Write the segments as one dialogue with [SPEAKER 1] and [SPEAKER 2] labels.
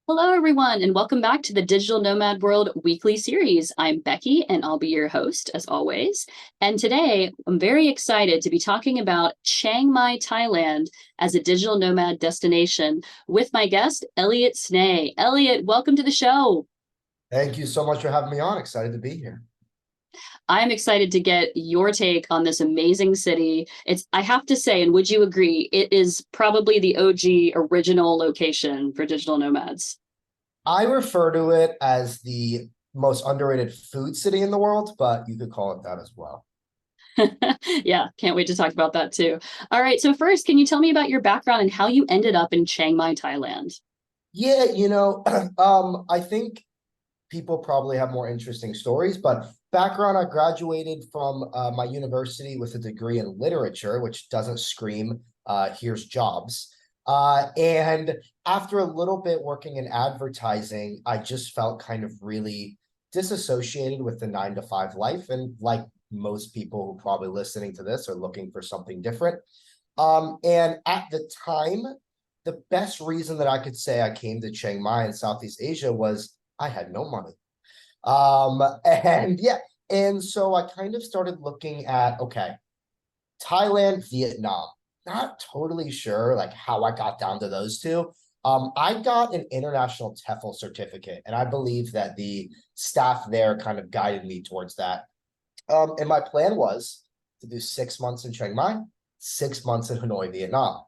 [SPEAKER 1] Hello, everyone, and welcome back to the Digital Nomad World weekly series. I'm Becky, and I'll be your host as always. And today, I'm very excited to be talking about Chiang Mai, Thailand as a digital nomad destination with my guest, Elliott Snay. Elliott, welcome to the show.
[SPEAKER 2] Thank you so much for having me on. Excited to be here.
[SPEAKER 1] I'm excited to get your take on this amazing city. I have to say, and would you agree, it is probably the OG original location for digital nomads.
[SPEAKER 2] I refer to it as the most underrated food city in the world, but you could call it that as well.
[SPEAKER 1] Yeah, can't wait to talk about that too. All right, so first, can you tell me about your background and how you ended up in Chiang Mai, Thailand?
[SPEAKER 2] Yeah, I think people probably have more interesting stories, but background, I graduated from my university with a degree in literature, which doesn't scream, here's jobs. And after a little bit working in advertising, I just felt kind of really disassociated with the 9 to 5 life. And like most people who probably listening to this are looking for something different. And at the time, the best reason that I could say I came to Chiang Mai in Southeast Asia was I had no money. And yeah, and so I kind of started looking at, okay, Thailand, Vietnam. Not totally sure like how I got down to those two. I got an international TEFL certificate, and I believe that the staff there kind of guided me towards that. And my plan was to do 6 months in Chiang Mai, 6 months in Hanoi, Vietnam.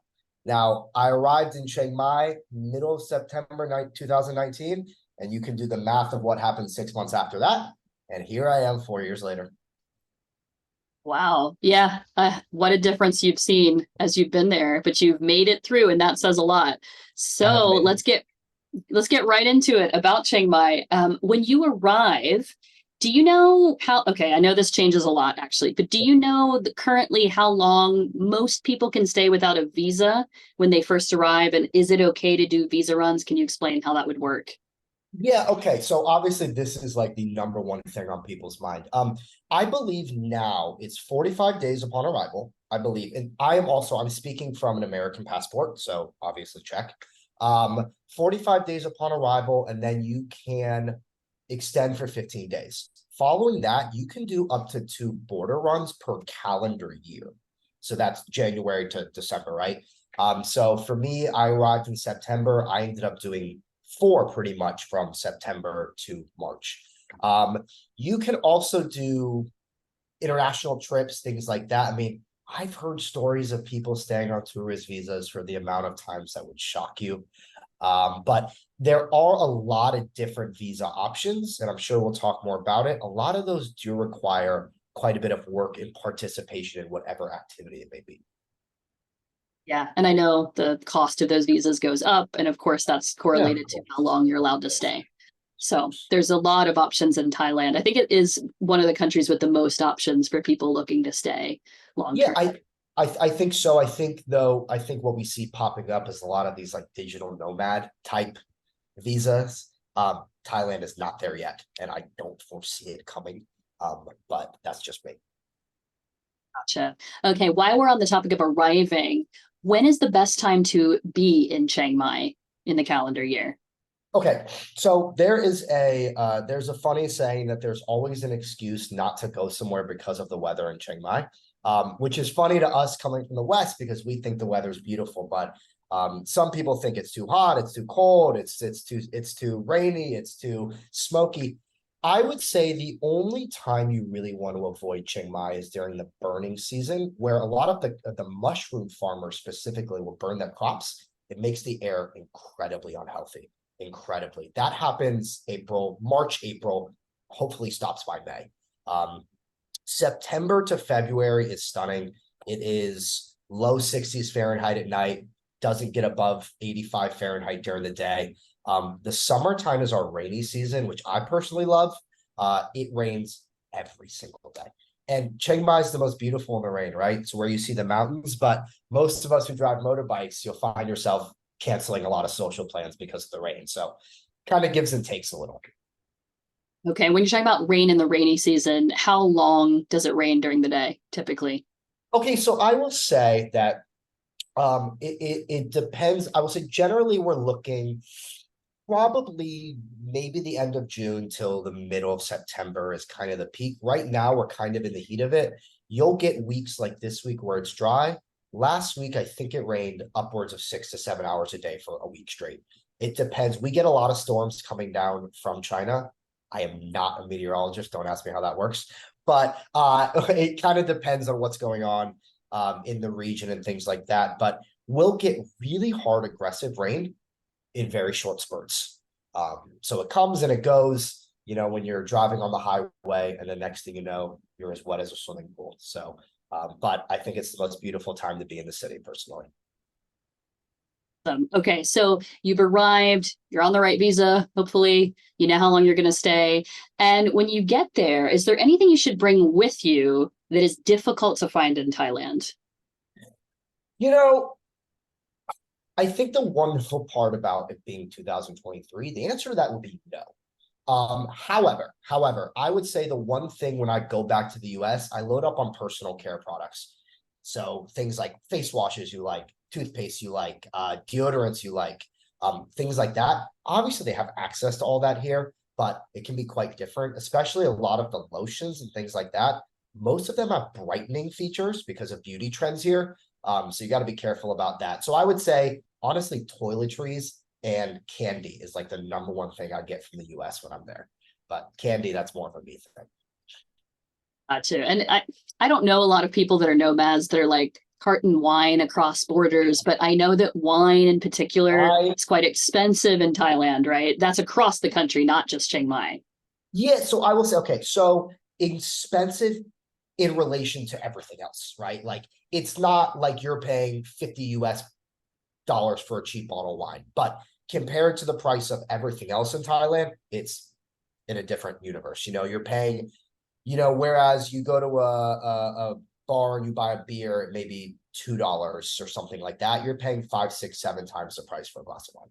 [SPEAKER 2] Now, I arrived in Chiang Mai middle of September 2019, and you can do the math of what happened 6 months after that. And here I am 4 years later.
[SPEAKER 1] Wow. Yeah. What a difference you've seen as you've been there, but you've made it through, and that says a lot.
[SPEAKER 2] I have
[SPEAKER 1] So
[SPEAKER 2] made
[SPEAKER 1] let's get right into it about Chiang Mai. When you arrive, do you know how? Okay, I know this changes a lot actually, but do you know currently how long most people can stay without a visa when they first arrive, and is it okay to do visa runs? Can you explain how that would work?
[SPEAKER 2] Yeah, okay. So obviously this is like the number one thing on people's mind. I believe now it's 45 days upon arrival, I believe. And I'm speaking from an American passport, so obviously check. 45 days upon arrival, and then you can extend for 15 days. Following that, you can do up to 2 border runs per calendar year. So that's January to December, right? So for me, I arrived in September. I ended up doing 4 pretty much from September to March. Um, you can also do international trips, things like that. I mean, I've heard stories of people staying on tourist visas for the amount of times that would shock you. But there are a lot of different visa options, and I'm sure we'll talk more about it. A lot of those do require quite a bit of work and participation in whatever activity it may be.
[SPEAKER 1] Yeah, and I know the cost of those visas goes up, and of course that's
[SPEAKER 2] Yeah,
[SPEAKER 1] correlated
[SPEAKER 2] of
[SPEAKER 1] to how
[SPEAKER 2] course.
[SPEAKER 1] long you're allowed to stay. So there's a lot of options in Thailand. I think it is one of the countries with the most options for people looking to stay long
[SPEAKER 2] Yeah,
[SPEAKER 1] term.
[SPEAKER 2] I think so. I think what we see popping up is a lot of these like digital nomad type visas. Thailand is not there yet, and I don't foresee it coming. But that's just me.
[SPEAKER 1] Gotcha. Okay, while we're on the topic of arriving, when is the best time to be in Chiang Mai in the calendar year?
[SPEAKER 2] Okay, so there's a funny saying that there's always an excuse not to go somewhere because of the weather in Chiang Mai, which is funny to us coming from the West because we think the weather is beautiful, but some people think it's too hot, it's too cold, it's too rainy, it's too smoky. I would say the only time you really want to avoid Chiang Mai is during the burning season, where a lot of the mushroom farmers specifically will burn their crops. It makes the air incredibly unhealthy, incredibly. That happens March, April, hopefully stops by May. September to February is stunning. It is low 60s Fahrenheit at night, doesn't get above 85 Fahrenheit during the day. The summertime is our rainy season, which I personally love. It rains every single day. And Chiang Mai is the most beautiful in the rain, right? It's where you see the mountains. But most of us who drive motorbikes, you'll find yourself canceling a lot of social plans because of the rain. So kind of gives and takes a little.
[SPEAKER 1] Okay, when you're talking about rain in the rainy season, how long does it rain during the day typically?
[SPEAKER 2] Okay, so I will say that it depends. I will say generally we're looking Probably maybe the end of June till the middle of September is kind of the peak. Right now, we're kind of in the heat of it. You'll get weeks like this week where it's dry. Last week, I think it rained upwards of 6 to 7 hours a day for a week straight. It depends. We get a lot of storms coming down from China. I am not a meteorologist. Don't ask me how that works. But it kind of depends on what's going on in the region and things like that. But we'll get really hard, aggressive rain in very short spurts. So it comes and it goes, when you're driving on the highway, and the next thing you know, you're as wet as a swimming pool. So, but I think it's the most beautiful time to be in the city, personally.
[SPEAKER 1] Okay, so you've arrived, you're on the right visa, hopefully, you know how long you're going to stay. And when you get there, is there anything you should bring with you that is difficult to find in Thailand?
[SPEAKER 2] You know, I think the wonderful part about it being 2023, the answer to that would be no. However, I would say the one thing when I go back to the US, I load up on personal care products. So things like face washes you like, toothpaste you like, deodorants you like, things like that. Obviously, they have access to all that here, but it can be quite different, especially a lot of the lotions and things like that. Most of them have brightening features because of beauty trends here. So you got to be careful about that. So I would say, honestly, toiletries and candy is like the number one thing I get from the US when I'm there. But candy, that's more of a me thing.
[SPEAKER 1] Too. And I don't know a lot of people that are nomads that are like carton wine across borders, but I know that wine in particular is quite expensive in Thailand, right? That's across the country, not just Chiang Mai.
[SPEAKER 2] Yeah, so I will say, okay, so expensive in relation to everything else, right? Like it's not like you're paying 50 US dollars for a cheap bottle of wine, but compared to the price of everything else in Thailand, it's in a different universe. You're paying, whereas you go to a bar and you buy a beer at maybe $2 or something like that, you're paying 5, 6, 7 times the price for a glass of wine.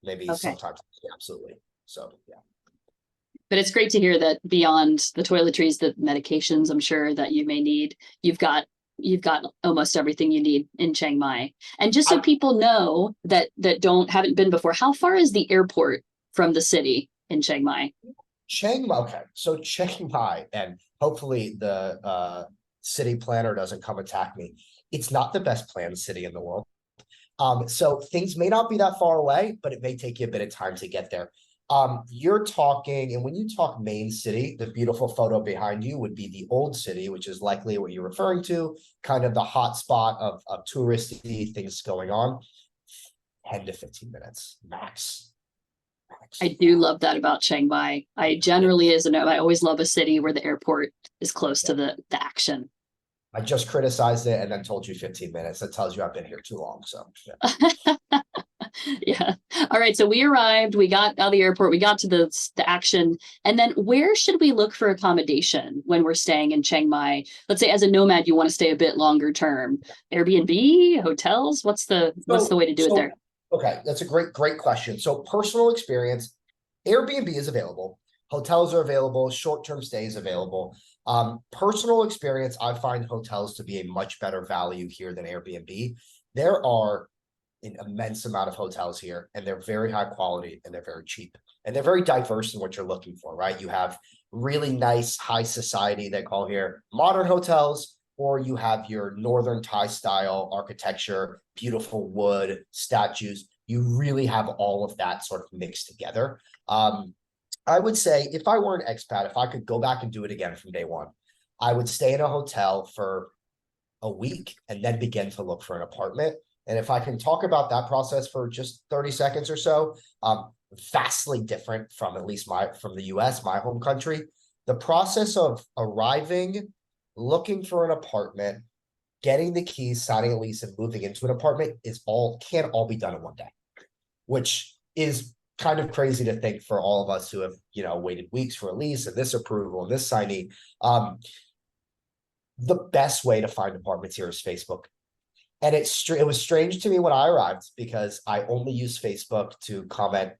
[SPEAKER 2] Maybe
[SPEAKER 1] Okay.
[SPEAKER 2] sometimes, yeah, absolutely. So yeah.
[SPEAKER 1] But it's great to hear that beyond the toiletries, the medications I'm sure that you may need, you've got almost everything you need in Chiang Mai. And just so people know that haven't been before, how far is the airport from the city in Chiang Mai?
[SPEAKER 2] Chiang Mai, okay. So Chiang Mai, and hopefully the city planner doesn't come attack me. It's not the best planned city in the world. So things may not be that far away, but it may take you a bit of time to get there. You're talking, and when you talk main city, the beautiful photo behind you would be the old city, which is likely what you're referring to, kind of the hot spot of touristy things going on. 10 to 15 minutes max.
[SPEAKER 1] I do love that about Chiang Mai. I generally, I always love a city where the airport is close to the action.
[SPEAKER 2] I just criticized it and then told you 15 minutes. That tells you I've been here too long. So yeah.
[SPEAKER 1] Yeah. All right. So we arrived, we got out of the airport, we got to the action. And then where should we look for accommodation when we're staying in Chiang Mai? Let's say as a nomad, you want to stay a bit longer term. Airbnb, hotels? What's the way to do it there?
[SPEAKER 2] Okay, that's a great question. So personal experience, Airbnb is available. Hotels are available, short-term stays available. Personal experience, I find hotels to be a much better value here than Airbnb. There are an immense amount of hotels here, and they're very high quality and they're very cheap. And they're very diverse in what you're looking for, right? You have really nice high society, they call here, modern hotels, or you have your northern Thai style architecture, beautiful wood, statues. You really have all of that sort of mixed together. I would say if I were an expat, if I could go back and do it again from day one, I would stay in a hotel for a week and then begin to look for an apartment. And if I can talk about that process for just 30 seconds or so, vastly different from at least from the US, my home country. The process of arriving, looking for an apartment, getting the keys, signing a lease, and moving into an apartment can all be done in one day, which is kind of crazy to think for all of us who have, waited weeks for a lease and this approval and this signing. The best way to find apartments here is Facebook. And it was strange to me when I arrived because I only use Facebook to comment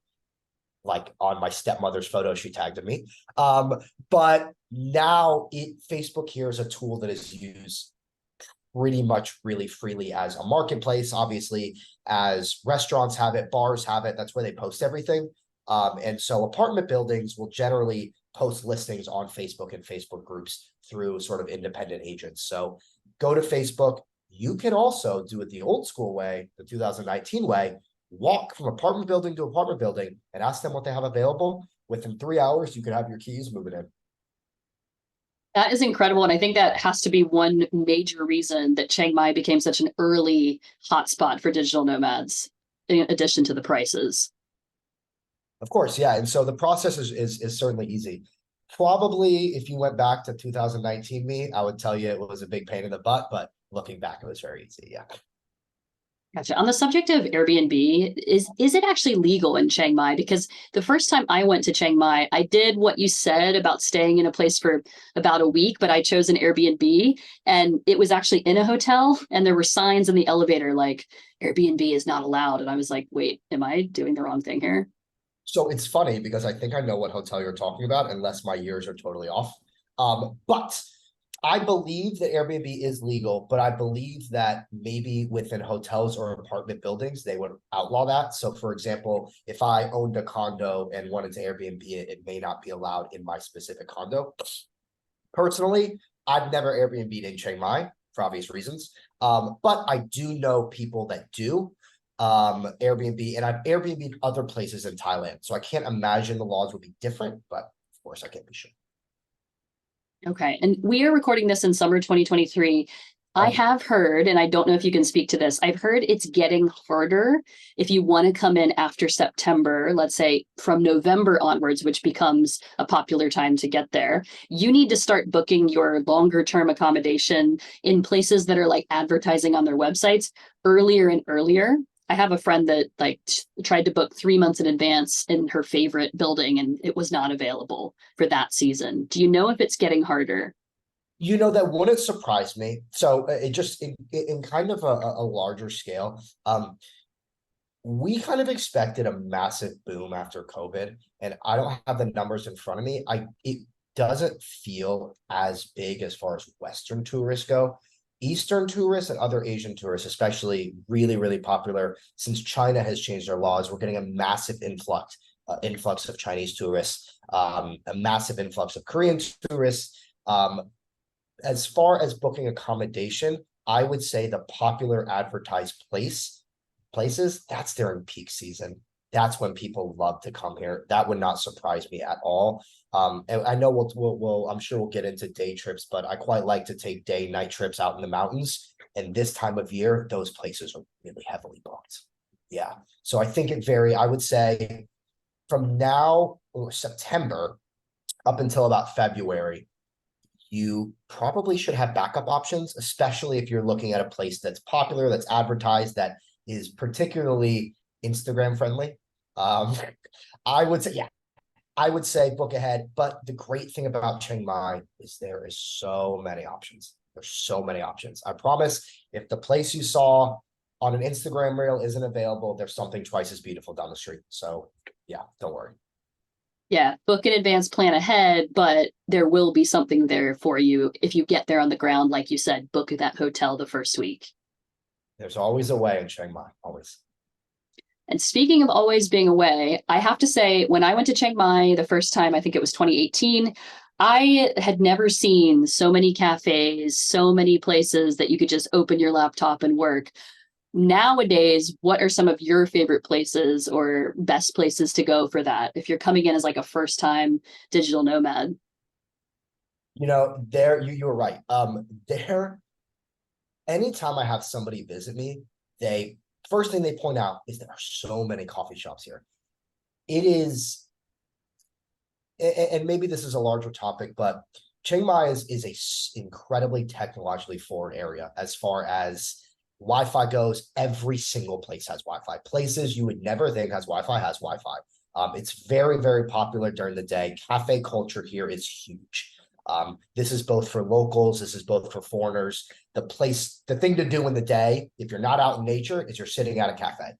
[SPEAKER 2] like on my stepmother's photo she tagged of me. But now Facebook here is a tool that is used pretty much really freely as a marketplace. Obviously, as restaurants have it, bars have it, that's where they post everything. And so apartment buildings will generally post listings on Facebook and Facebook groups through sort of independent agents. So go to Facebook. You can also do it the old school way, the 2019 way, walk from apartment building to apartment building and ask them what they have available. Within 3 hours, you can have your keys moving in.
[SPEAKER 1] That is incredible. And I think that has to be one major reason that Chiang Mai became such an early hotspot for digital nomads, in addition to the prices.
[SPEAKER 2] Of course, yeah. And so the process is certainly easy. Probably if you went back to 2019 me, I would tell you it was a big pain in the butt, but looking back, it was very easy. Yeah.
[SPEAKER 1] Gotcha. On the subject of Airbnb, is it actually legal in Chiang Mai? Because the first time I went to Chiang Mai, I did what you said about staying in a place for about a week, but I chose an Airbnb and it was actually in a hotel and there were signs in the elevator like Airbnb is not allowed. And I was like, wait, am I doing the wrong thing here?
[SPEAKER 2] So it's funny because I think I know what hotel you're talking about, unless my years are totally off. But I believe that Airbnb is legal, but I believe that maybe within hotels or apartment buildings, they would outlaw that. So, for example, if I owned a condo and wanted to Airbnb it, it may not be allowed in my specific condo. Personally, I've never Airbnb'd in Chiang Mai for obvious reasons. But I do know people that do Airbnb, and I've Airbnb'd other places in Thailand. So I can't imagine the laws would be different, but of course I can't be sure.
[SPEAKER 1] Okay. And we are recording this in summer 2023. I have heard, and I don't know if you can speak to this, I've heard it's getting harder if you want to come in after September, let's say from November onwards, which becomes a popular time to get there. You need to start booking your longer term accommodation in places that are like advertising on their websites earlier and earlier. I have a friend that like tried to book 3 months in advance in her favorite building and it was not available for that season. Do you know if it's getting harder?
[SPEAKER 2] You know, that wouldn't surprise me. So it just in kind of a larger scale, we kind of expected a massive boom after COVID, and I don't have the numbers in front of me. It doesn't feel as big as far as Western tourists go. Eastern tourists and other Asian tourists, especially, really, really popular since China has changed their laws. We're getting a massive influx of Chinese tourists, a massive influx of Korean tourists. As far as booking accommodation, I would say the popular advertised places, that's during peak season. That's when people love to come here. That would not surprise me at all. And I know I'm sure we'll get into day trips, but I quite like to take night trips out in the mountains. And this time of year, those places are really heavily booked. Yeah. So I think I would say from now or September up until about February, you probably should have backup options, especially if you're looking at a place that's popular, that's advertised, that is particularly Instagram friendly. Um, I would say, yeah, I would say book ahead. But the great thing about Chiang Mai is there is so many options. There's so many options. I promise if the place you saw on an Instagram reel isn't available, there's something twice as beautiful down the street. So yeah, don't worry.
[SPEAKER 1] Yeah, book in advance, plan ahead, but there will be something there for you if you get there on the ground. Like you said, book that hotel the first week.
[SPEAKER 2] There's always a way in Chiang Mai, always.
[SPEAKER 1] And speaking of always being away, I have to say, when I went to Chiang Mai the first time, I think it was 2018, I had never seen so many cafes, so many places that you could just open your laptop and work. Nowadays, what are some of your favorite places or best places to go for that if you're coming in as like a first time digital nomad?
[SPEAKER 2] You know, you were right. Anytime I have somebody visit me, they first thing they point out is there are so many coffee shops here. It is, and maybe this is a larger topic, but Chiang Mai is incredibly technologically forward area as far as Wi-Fi goes. Every single place has Wi-Fi. Places you would never think has Wi-Fi. It's very, very popular during the day. Cafe culture here is huge. This is both for locals. This is both for foreigners. The thing to do in the day, if you're not out in nature, is you're sitting at a cafe.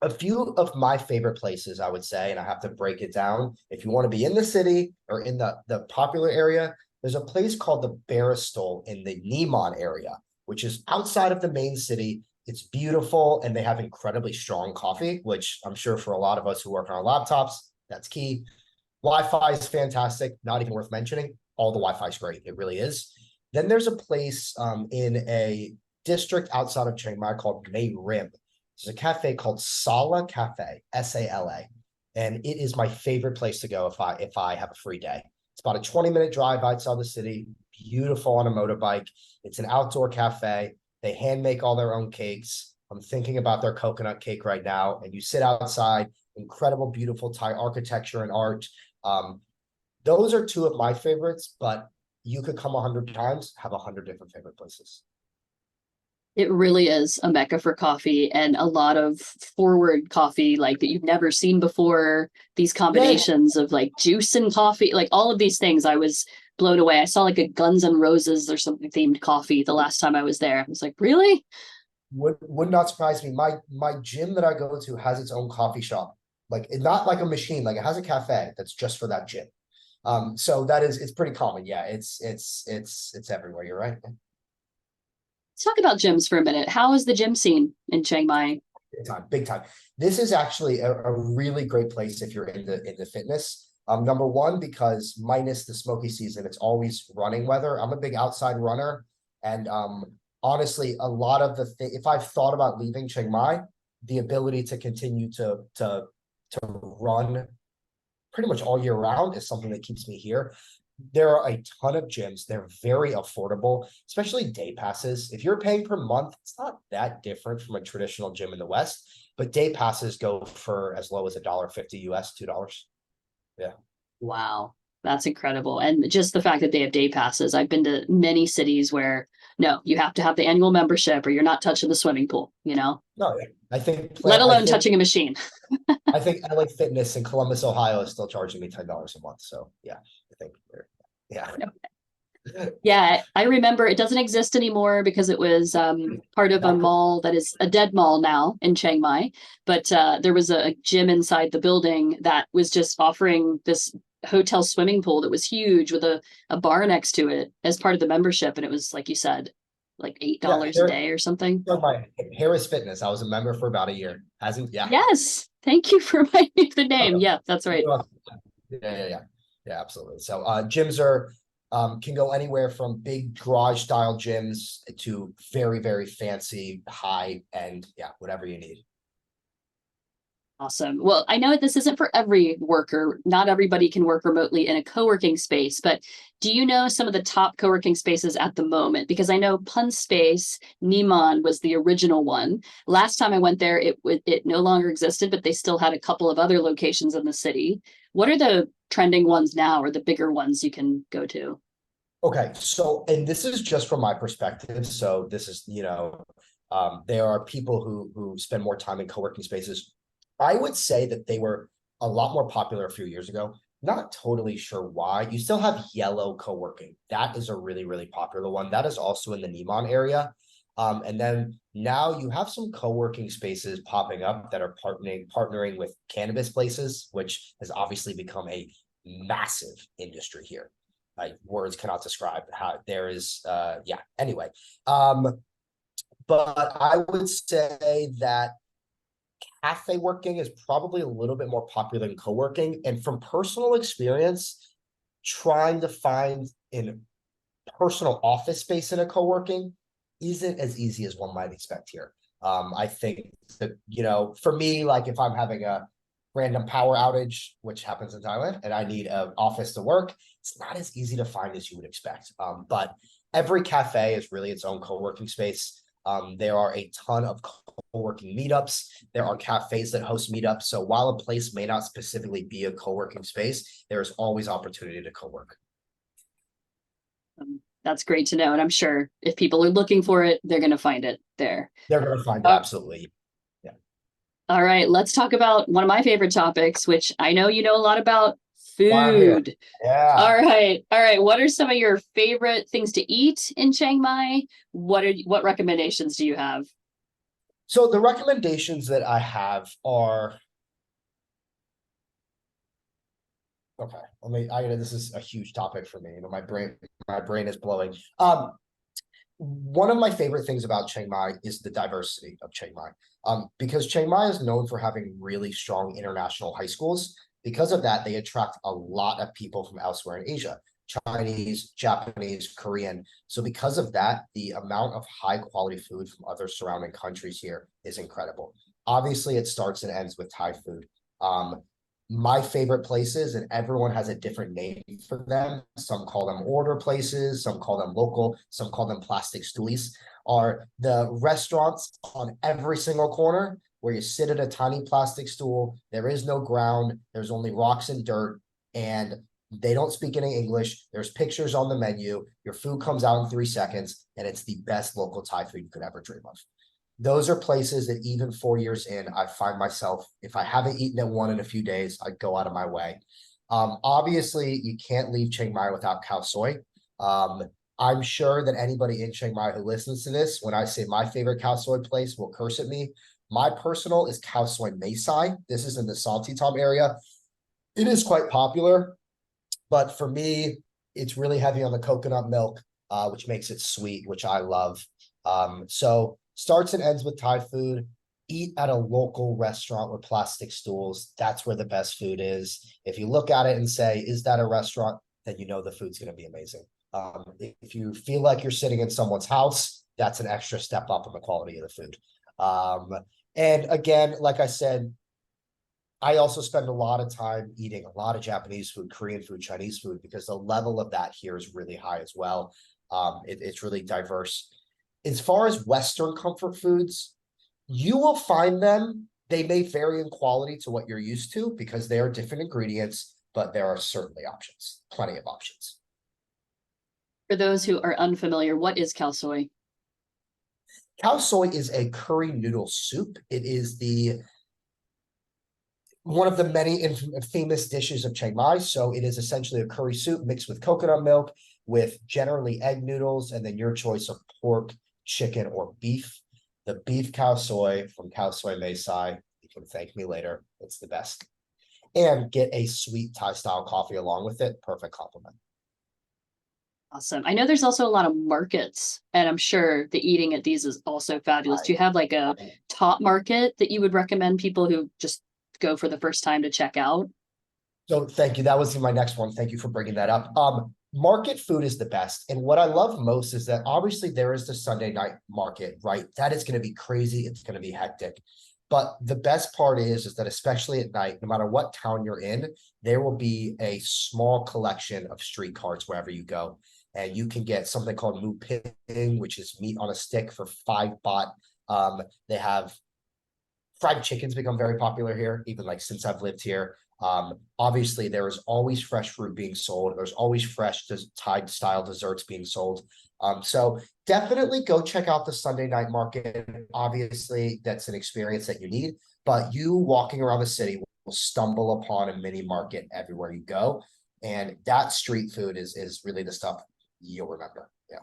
[SPEAKER 2] A few of my favorite places, I would say, and I have to break it down. If you want to be in the city or in the popular area, There's a place called the Baristol in the Niman area, which is outside of the main city. It's beautiful, and they have incredibly strong coffee, which I'm sure for a lot of us who work on our laptops, that's key. Wi-Fi is fantastic, not even worth mentioning. All the Wi-Fi is great. It really is. Then there's a place in a district outside of Chiang Mai called Mae Rim. There's a cafe called Sala Cafe, Sala, and it is my favorite place to go if I have a free day. It's about a 20-minute drive outside the city, beautiful on a motorbike. It's an outdoor cafe. They hand make all their own cakes. I'm thinking about their coconut cake right now. And you sit outside, incredible, beautiful Thai architecture and art. Those are two of my favorites, but you could come 100 times, have 100 different favorite places.
[SPEAKER 1] It really is a mecca for coffee, and a lot of forward coffee like that you've never seen before. These
[SPEAKER 2] Yeah.
[SPEAKER 1] combinations of like juice and coffee, like all of these things, I was blown away. I saw like a Guns N' Roses or something themed coffee the last time I was there. I was like, really?
[SPEAKER 2] Would not surprise me. My gym that I go to has its own coffee shop. Like not like a machine, like it has a cafe that's just for that gym. So it's pretty common. Yeah, it's everywhere. You're right.
[SPEAKER 1] Let's talk about gyms for a minute. How is the gym scene in Chiang Mai?
[SPEAKER 2] Big time, big time. This is actually a really great place if you're in the fitness. Number one, because minus the smoky season, it's always running weather. I'm a big outside runner, and honestly, a lot of if I've thought about leaving Chiang Mai, the ability to continue to run pretty much all year round is something that keeps me here. There are a ton of gyms. They're very affordable, especially day passes. If you're paying per month, it's not that different from a traditional gym in the West, but day passes go for as low as $1.50 US, $2. Yeah.
[SPEAKER 1] Wow, that's incredible. And just the fact that they have day passes. I've been to many cities where no, you have to have the annual membership or you're not touching the swimming pool,
[SPEAKER 2] No, I think
[SPEAKER 1] let alone touching a machine.
[SPEAKER 2] I think LA Fitness in Columbus, Ohio is still charging me $10 a month. So yeah, I think yeah.
[SPEAKER 1] Yeah, I remember it doesn't exist anymore because it was part of a mall that is a dead mall now in Chiang Mai. But there was a gym inside the building that was just offering this hotel swimming pool that was huge with a bar next to it as part of the membership. And it was, like you said, like
[SPEAKER 2] Yeah,
[SPEAKER 1] $8 a day or something.
[SPEAKER 2] my Harris Fitness. I was a member for about a year. Hasn't yeah.
[SPEAKER 1] Yes. Thank you for reminding me of the name. Yeah, that's right.
[SPEAKER 2] Yeah, absolutely. So gyms are can go anywhere from big garage style gyms to very, very fancy high end, yeah, whatever you need.
[SPEAKER 1] Awesome. Well, I know this isn't for every worker. Not everybody can work remotely in a co-working space, but do you know some of the top co-working spaces at the moment? Because I know Pun Space, Neiman was the original one. Last time I went there, it no longer existed, but they still had a couple of other locations in the city. What are the trending ones now, or the bigger ones you can go to?
[SPEAKER 2] Okay, so and this is just from my perspective. So this is, there are people who spend more time in co-working spaces. I would say that they were a lot more popular a few years ago. Not totally sure why. You still have Yellow Co-working. That is a really, really popular one. That is also in the Neiman area. And then now you have some co-working spaces popping up that are partnering with cannabis places, which has obviously become a massive industry here. Words cannot describe how there is, anyway. But I would say that cafe working is probably a little bit more popular than co-working. And from personal experience, trying to find an personal office space in a co-working isn't as easy as one might expect here. I think that, for me, like if I'm having a random power outage, which happens in Thailand, and I need an office to work, it's not as easy to find as you would expect. But every cafe is really its own co-working space. There are a ton of co-working meetups. There are cafes that host meetups. So while a place may not specifically be a co-working space, there's always opportunity to co-work.
[SPEAKER 1] That's great to know. And I'm sure if people are looking for it, they're going to find it there.
[SPEAKER 2] They're going to find it, absolutely. Yeah.
[SPEAKER 1] All right, let's talk about one of my favorite topics, which I know you know a lot about, food.
[SPEAKER 2] Yeah.
[SPEAKER 1] All right. What are some of your favorite things to eat in Chiang Mai? What recommendations do you have?
[SPEAKER 2] So the recommendations that I have are Okay. This is a huge topic for me. My brain is blowing. One of my favorite things about Chiang Mai is the diversity of Chiang Mai. Because Chiang Mai is known for having really strong international high schools. Because of that, they attract a lot of people from elsewhere in Asia, Chinese, Japanese, Korean. So because of that, the amount of high quality food from other surrounding countries here is incredible. Obviously, it starts and ends with Thai food. Um, my favorite places, and everyone has a different name for them. Some call them order places, some call them local, some call them plastic stoolies, are the restaurants on every single corner where you sit at a tiny plastic stool. There is no ground, there's only rocks and dirt, and they don't speak any English. There's pictures on the menu. Your food comes out in 3 seconds, and it's the best local Thai food you could ever dream of. Those are places that even 4 years in, I find myself, if I haven't eaten at one in a few days, I go out of my way. Obviously, you can't leave Chiang Mai without khao soi. Um, I'm sure that anybody in Chiang Mai who listens to this, when I say my favorite khao soi place, will curse at me. My personal is khao soi Mae Sai. This is in the Salty Tom area. It is quite popular, but for me, it's really heavy on the coconut milk, which makes it sweet, which I love. So starts and ends with Thai food. Eat at a local restaurant with plastic stools. That's where the best food is. If you look at it and say, is that a restaurant? Then you know the food's going to be amazing. If you feel like you're sitting in someone's house, that's an extra step up in the quality of the food. And again, like I said, I also spend a lot of time eating a lot of Japanese food, Korean food, Chinese food, because the level of that here is really high as well. It's really diverse. As far as Western comfort foods, you will find them. They may vary in quality to what you're used to because they are different ingredients, but there are certainly options, plenty of options.
[SPEAKER 1] For those who are unfamiliar, what is khao soi?
[SPEAKER 2] Khao soi is a curry noodle soup. It is the one of the many famous dishes of Chiang Mai. So it is essentially a curry soup mixed with coconut milk, with generally egg noodles, and then your choice of pork, chicken, or beef. The beef khao soi from khao soi Mae Sai. You can thank me later. It's the best. And get a sweet Thai style coffee along with it. Perfect compliment.
[SPEAKER 1] Awesome. I know there's also a lot of markets, and I'm sure the eating at these is also fabulous. Do you have like a top market that you would recommend people who just go for the first time to check out?
[SPEAKER 2] So thank you. That was my next one. Thank you for bringing that up. Market food is the best. And what I love most is that obviously there is the Sunday night market, right? That is going to be crazy. It's going to be hectic. But the best part is that especially at night, no matter what town you're in, there will be a small collection of street carts wherever you go. And you can get something called mu ping, which is meat on a stick for 5 baht. They have fried chickens become very popular here, even like since I've lived here. Obviously, there is always fresh fruit being sold. There's always fresh Thai style desserts being sold. So definitely go check out the Sunday night market. Obviously, that's an experience that you need, but you walking around the city will stumble upon a mini market everywhere you go. And that street food is really the stuff you'll remember. Yeah.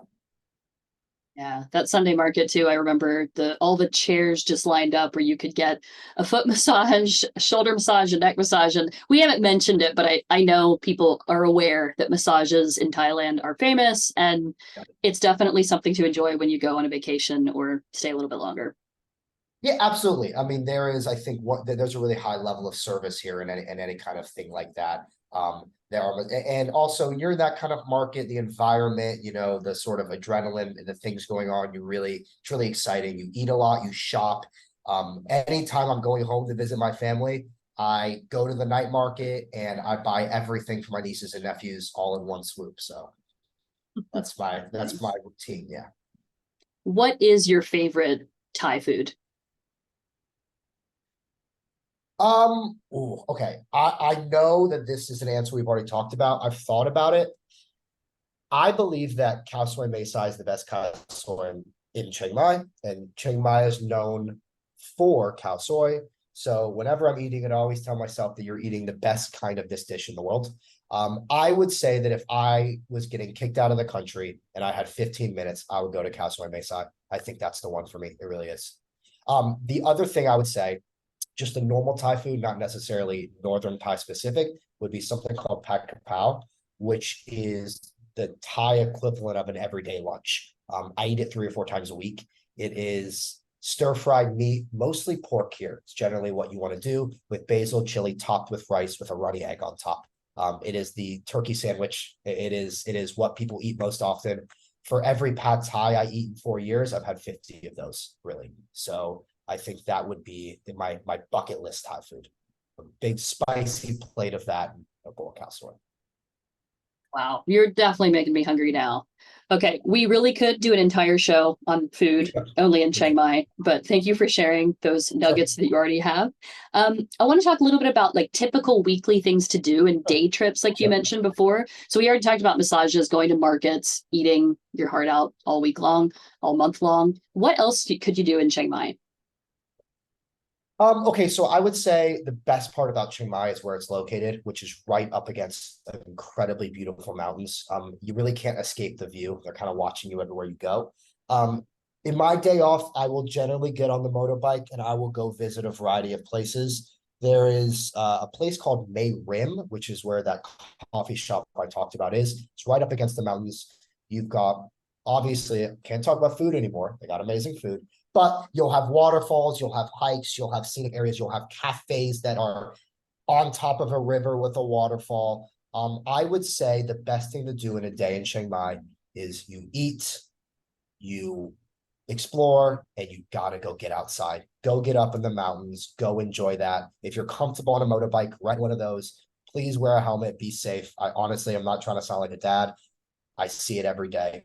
[SPEAKER 1] Yeah, that Sunday market too. I remember all the chairs just lined up where you could get a foot massage, a shoulder massage, a neck massage. And we haven't mentioned it, but I know people are aware that massages in Thailand are famous, and it's definitely something to enjoy when you go on a vacation or stay a little bit longer.
[SPEAKER 2] Yeah, absolutely. I mean, I think there's a really high level of service here in any kind of thing like that. And also you're in that kind of market, the environment, the sort of adrenaline and the things going on. It's really exciting. You eat a lot, you shop. Anytime I'm going home to visit my family, I go to the night market and I buy everything for my nieces and nephews all in one swoop. So that's my routine. Yeah.
[SPEAKER 1] What is your favorite Thai food?
[SPEAKER 2] Okay. I know that this is an answer we've already talked about. I've thought about it. I believe that khao soi Mae Sai is the best khao soi in Chiang Mai, and Chiang Mai is known for khao soi. So whenever I'm eating it, I always tell myself that you're eating the best kind of this dish in the world. I would say that if I was getting kicked out of the country and I had 15 minutes, I would go to khao soi Mae Sai. I think that's the one for me. It really is. The other thing I would say just the normal Thai food, not necessarily Northern Thai specific, would be something called Pad Kapow, which is the Thai equivalent of an everyday lunch. I eat it 3 or 4 times a week. It is stir-fried meat, mostly pork here. It's generally what you want to do with basil, chili, topped with rice with a runny egg on top. It is the turkey sandwich. It is what people eat most often. For every pad Thai I eat in 4 years, I've had 50 of those, really. So I think that would be in my bucket list Thai food. A big spicy plate of that and a bowl of cow soy.
[SPEAKER 1] Wow, you're definitely making me hungry now. Okay, we really could do an entire show on food only in Chiang Mai, but thank you for sharing those nuggets that you already have. I want to talk a little bit about like typical weekly things to do and day trips, like you mentioned before. So we already talked about massages, going to markets, eating your heart out all week long, all month long. What else could you do in Chiang Mai?
[SPEAKER 2] Okay, so I would say the best part about Chiang Mai is where it's located, which is right up against incredibly beautiful mountains. You really can't escape the view. They're kind of watching you everywhere you go. In my day off, I will generally get on the motorbike and I will go visit a variety of places. There is a place called Mae Rim, which is where that coffee shop I talked about is. It's right up against the mountains. You've got, obviously, can't talk about food anymore. They got amazing food. But you'll have waterfalls, you'll have hikes, you'll have scenic areas, you'll have cafes that are on top of a river with a waterfall. I would say the best thing to do in a day in Chiang Mai is you eat, you explore, and you gotta go get outside. Go get up in the mountains, go enjoy that. If you're comfortable on a motorbike, rent one of those. Please wear a helmet, be safe. I honestly, I'm not trying to sound like a dad. I see it every day.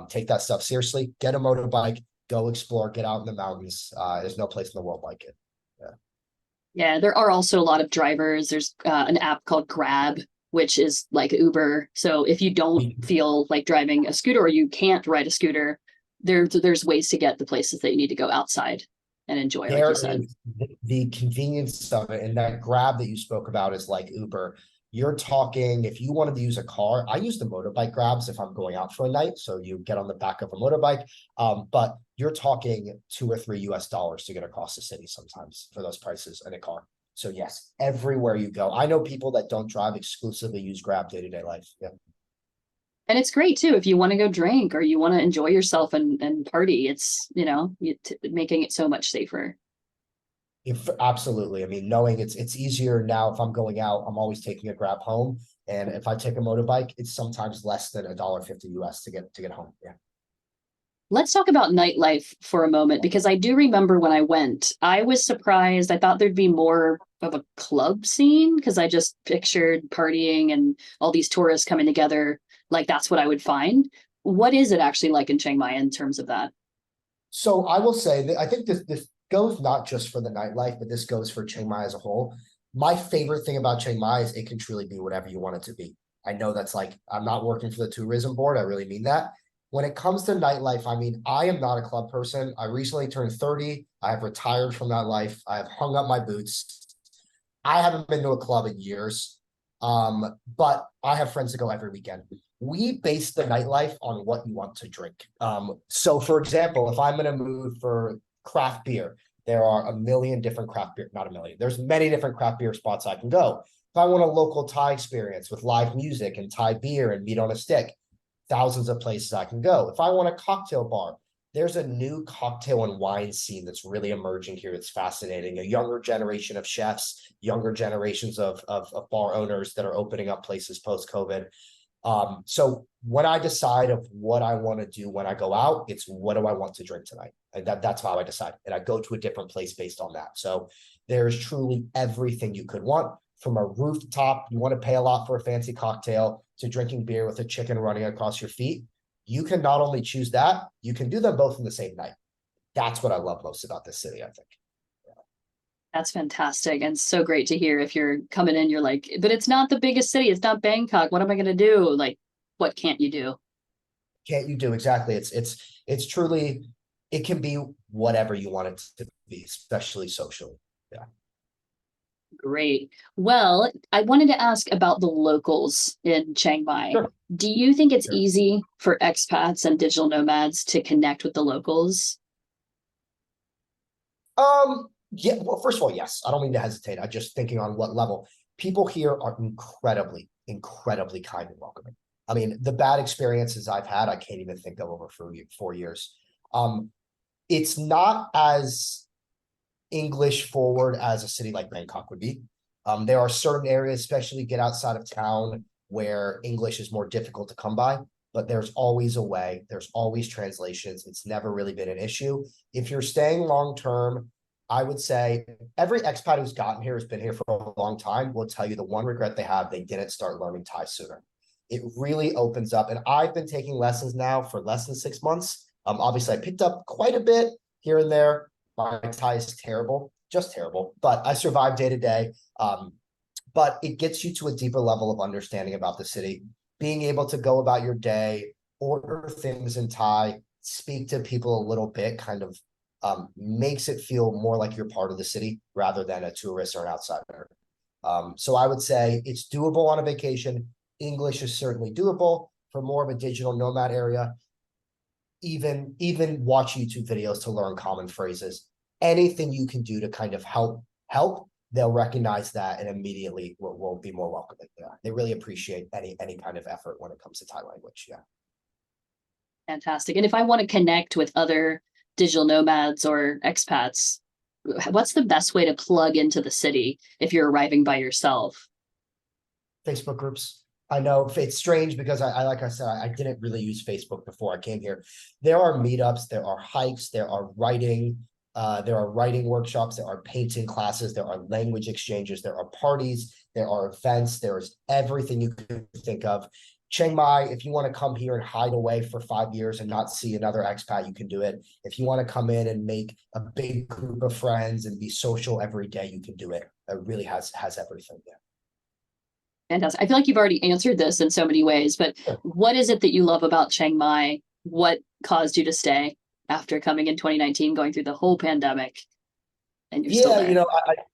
[SPEAKER 2] Take that stuff seriously. Get a motorbike, go explore, get out in the mountains. There's no place in the world like it. Yeah.
[SPEAKER 1] Yeah, there are also a lot of drivers. There's an app called Grab, which is like Uber. So if you don't feel like driving a scooter or you can't ride a scooter, there's ways to get the places that you need to go outside and enjoy, like you said.
[SPEAKER 2] The convenience of it, and that Grab that you spoke about is like Uber. You're talking, if you wanted to use a car, I use the motorbike Grabs if I'm going out for a night. So you get on the back of a motorbike, but you're talking $2 or $3 to get across the city sometimes for those prices in a car. So yes, everywhere you go. I know people that don't drive exclusively use Grab day-to-day life. Yeah.
[SPEAKER 1] And it's great too if you want to go drink or you want to enjoy yourself and party. It's, making it so much safer.
[SPEAKER 2] If absolutely, I mean, knowing it's easier now. If I'm going out, I'm always taking a Grab home, and if I take a motorbike, it's sometimes less than $1.50 US to get home. Yeah.
[SPEAKER 1] Let's talk about nightlife for a moment, because I do remember when I went, I was surprised. I thought there'd be more of a club scene because I just pictured partying and all these tourists coming together. Like that's what I would find. What is it actually like in Chiang Mai in terms of that?
[SPEAKER 2] So I will say that I think this goes not just for the nightlife, but this goes for Chiang Mai as a whole. My favorite thing about Chiang Mai is it can truly be whatever you want it to be. I know that's like, I'm not working for the tourism board. I really mean that. When it comes to nightlife, I mean, I am not a club person. I recently turned 30. I have retired from that life. I have hung up my boots. I haven't been to a club in years. But I have friends that go every weekend. We base the nightlife on what you want to drink. So for example, if I'm in a mood for craft beer, there are a million different craft beer, not a million, there's many different craft beer spots I can go. If I want a local Thai experience with live music and Thai beer and meat on a stick, thousands of places I can go. If I want a cocktail bar, there's a new cocktail and wine scene that's really emerging here. It's fascinating. A younger generation of chefs, younger generations of bar owners that are opening up places post-COVID. So when I decide of what I want to do when I go out, it's what do I want to drink tonight? And that's how I decide. And I go to a different place based on that. So there's truly everything you could want, from a rooftop, you want to pay a lot for a fancy cocktail, to drinking beer with a chicken running across your feet. You can not only choose that, you can do them both in the same night. That's what I love most about this city, I think.
[SPEAKER 1] That's fantastic and so great to hear. If you're coming in, you're like, but it's not the biggest city. It's not Bangkok. What am I going to do? Like, what can't you do?
[SPEAKER 2] Can't you do exactly? It's truly, it can be whatever you want it to be, especially socially. Yeah.
[SPEAKER 1] Great. Well, I wanted to ask about the locals in Chiang Mai.
[SPEAKER 2] Sure.
[SPEAKER 1] Do you think it's
[SPEAKER 2] Sure.
[SPEAKER 1] easy for expats and digital nomads to connect with the locals?
[SPEAKER 2] Yeah, well, first of all, yes. I don't mean to hesitate. I'm just thinking on what level. People here are incredibly, incredibly kind and welcoming. I mean, the bad experiences I've had, I can't even think of over 4 years. Um, it's not as English forward as a city like Bangkok would be. There are certain areas, especially get outside of town, where English is more difficult to come by, but there's always a way. There's always translations. It's never really been an issue. If you're staying long term, I would say every expat who's gotten here has been here for a long time will tell you the one regret they have, they didn't start learning Thai sooner. It really opens up. And I've been taking lessons now for less than 6 months. Obviously, I picked up quite a bit here and there. My Thai is terrible, just terrible, but I survive day to day. But it gets you to a deeper level of understanding about the city, being able to go about your day, order things in Thai, speak to people a little bit, kind of makes it feel more like you're part of the city rather than a tourist or an outsider. So I would say it's doable on a vacation. English is certainly doable for more of a digital nomad area. Even watch YouTube videos to learn common phrases. Anything you can do to kind of help, they'll recognize that and immediately will be more welcoming. Yeah, they really appreciate any kind of effort when it comes to Thai language. Yeah.
[SPEAKER 1] Fantastic. And if I want to connect with other digital nomads or expats, what's the best way to plug into the city if you're arriving by yourself?
[SPEAKER 2] Facebook groups. I know it's strange because I like I said, I didn't really use Facebook before I came here. There are meetups, there are hikes, there are writing workshops, there are painting classes, there are language exchanges, there are parties, there are events, there's everything you can think of. Chiang Mai, if you want to come here and hide away for 5 years and not see another expat, you can do it. If you want to come in and make a big group of friends and be social every day, you can do it. It really has everything. Yeah.
[SPEAKER 1] Fantastic. I feel like you've already answered this in so many ways, but what is it that you love about Chiang Mai? What caused you to stay after coming in 2019, going through the whole pandemic, and you're still
[SPEAKER 2] Yeah,
[SPEAKER 1] there?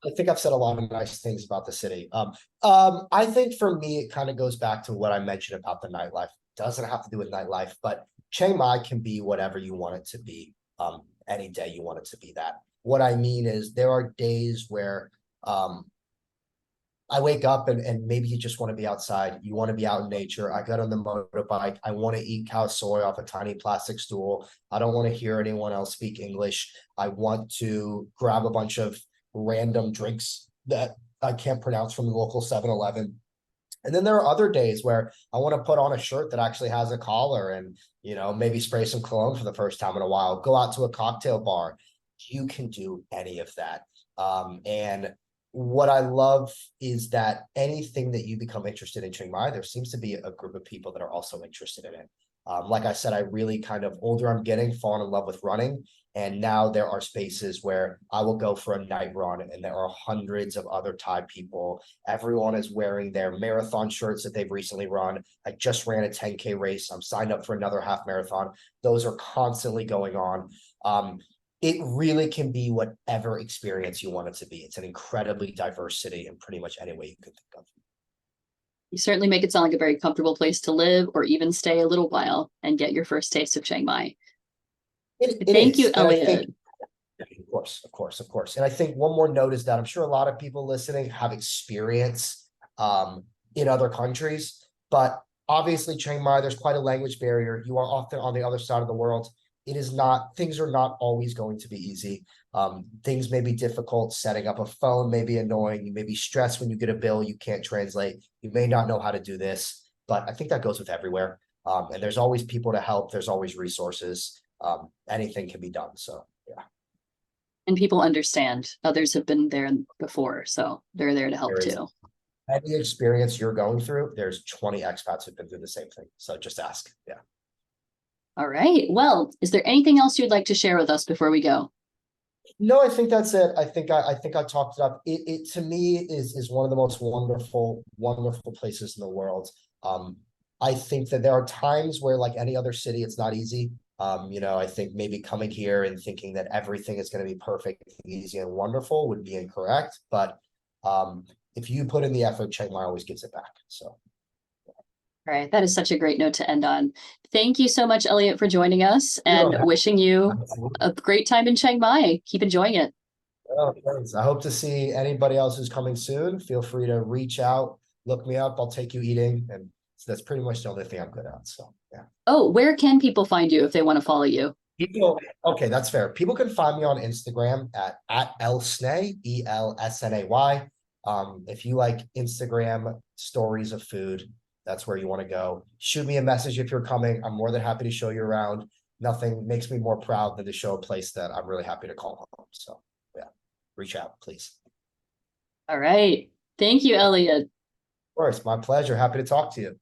[SPEAKER 2] I think I've said a lot of nice things about the city. I think for me, it kind of goes back to what I mentioned about the nightlife. Doesn't have to do with nightlife, but Chiang Mai can be whatever you want it to be. Any day you want it to be that. What I mean is there are days where um I wake up and maybe you just want to be outside. You want to be out in nature. I got on the motorbike. I want to eat cow soy off a tiny plastic stool. I don't want to hear anyone else speak English. I want to grab a bunch of random drinks that I can't pronounce from the local 7-Eleven. And then there are other days where I want to put on a shirt that actually has a collar and, maybe spray some cologne for the first time in a while, go out to a cocktail bar. You can do any of that. And what I love is that anything that you become interested in Chiang Mai, there seems to be a group of people that are also interested in it. Like I said, I really kind of older I'm getting, fallen in love with running. And now there are spaces where I will go for a night run and there are hundreds of other Thai people. Everyone is wearing their marathon shirts that they've recently run. I just ran a 10K race. I'm signed up for another half marathon. Those are constantly going on. It really can be whatever experience you want it to be. It's an incredibly diverse city in pretty much any way you could think of.
[SPEAKER 1] You certainly make it sound like a very comfortable place to live or even stay a little while and get your first taste of Chiang Mai.
[SPEAKER 2] It
[SPEAKER 1] Thank you,
[SPEAKER 2] is. And I think,
[SPEAKER 1] Elliott.
[SPEAKER 2] of course, of course, of course. And I think one more note is that I'm sure a lot of people listening have experience in other countries, but obviously Chiang Mai, there's quite a language barrier. You are often on the other side of the world. Things are not always going to be easy. Things may be difficult. Setting up a phone may be annoying. You may be stressed when you get a bill you can't translate. You may not know how to do this, but I think that goes with everywhere. And there's always people to help. There's always resources. Anything can be done. So, yeah.
[SPEAKER 1] And people understand. Others have been there before, so they're there to help
[SPEAKER 2] There is
[SPEAKER 1] too.
[SPEAKER 2] any experience you're going through, there's 20 expats who've been through the same thing. So just ask. Yeah.
[SPEAKER 1] All right. Well, is there anything else you'd like to share with us before we go?
[SPEAKER 2] No, I think that's it. I think I talked it up. It to me is one of the most wonderful places in the world. I think that there are times where, like any other city, it's not easy. I think maybe coming here and thinking that everything is going to be perfect, easy, and wonderful would be incorrect. But if you put in the effort, Chiang Mai always gives it back. So.
[SPEAKER 1] All right. That is such a great note to end on. Thank you so much, Elliott, for joining us and
[SPEAKER 2] Yeah,
[SPEAKER 1] wishing you
[SPEAKER 2] absolutely.
[SPEAKER 1] a great time in Chiang Mai. Keep enjoying it.
[SPEAKER 2] Oh, thanks. I hope to see anybody else who's coming soon. Feel free to reach out, look me up. I'll take you eating. And that's pretty much the only thing I'm good at. So, yeah.
[SPEAKER 1] Oh, where can people find you if they want to follow you?
[SPEAKER 2] People, okay, that's fair. People can find me on Instagram at Elsnay, Elsnay. If you like Instagram stories of food, that's where you want to go. Shoot me a message if you're coming. I'm more than happy to show you around. Nothing makes me more proud than to show a place that I'm really happy to call home. So, yeah, reach out, please.
[SPEAKER 1] All right. Thank you, Elliott.
[SPEAKER 2] Of course, my pleasure. Happy to talk to you.